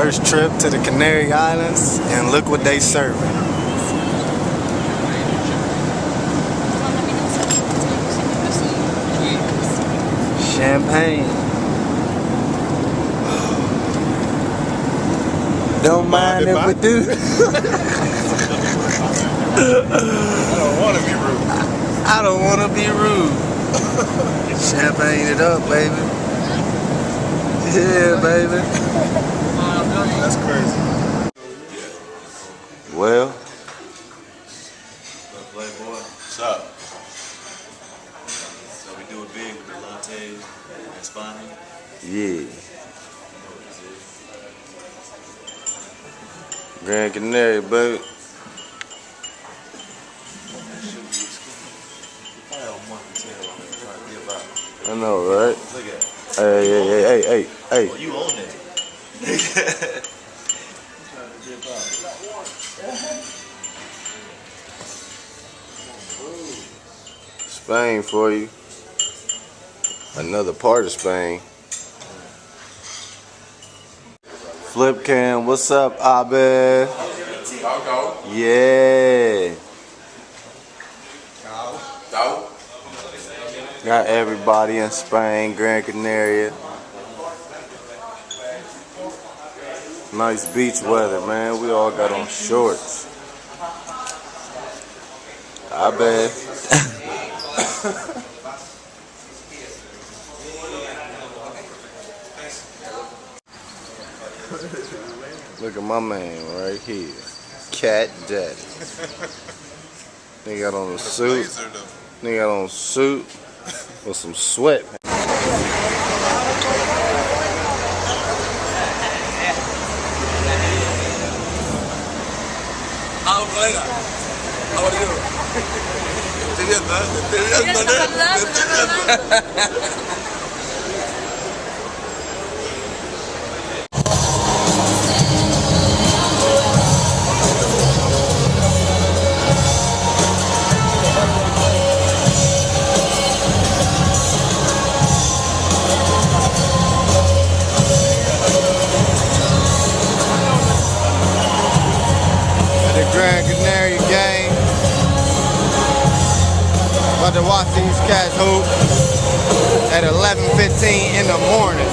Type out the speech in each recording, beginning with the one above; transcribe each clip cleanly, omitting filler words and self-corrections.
First trip to the Canary Islands, and look what they serving. Champagne. Don't mind if we do. I don't want to be rude. I don't want to be rude. Champagne it up, baby. Yeah, baby. That's crazy. Well. Playboy. What's up? So we do it big with the latte and spiny. Yeah. Grand Canary, baby. I know, right? Look at it. Hey. Oh, you own it. Spain for you. Another part of Spain. Flip cam, what's up, Abed? Yeah. Got everybody in Spain, Gran Canaria. Nice beach weather, man. We all got on shorts. Abed. Look at my man right here. Cat Daddy. They got on a suit. They got on a suit with some sweat. Grand Canary game. About to watch these cats hoop at 11:15 in the morning.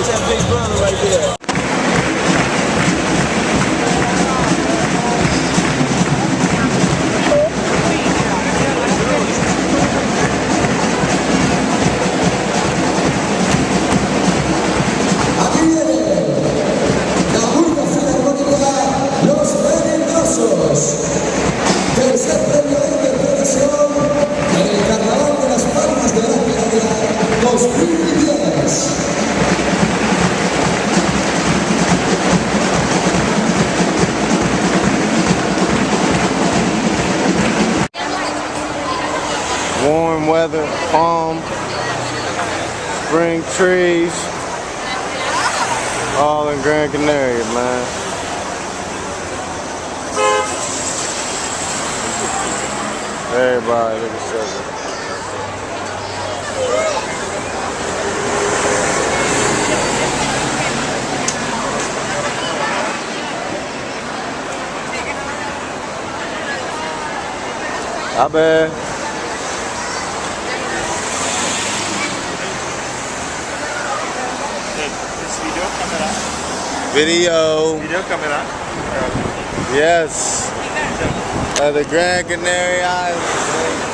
That big brother right there. Tercer premio de interpretación en el Carnaval de las Palmas de la Canaria 2010. Warm weather, palm, spring trees, all in Gran Canaria, man. Everybody, look at this. Abed. Video. Video camera. Yes. At the Gran Canary Islands.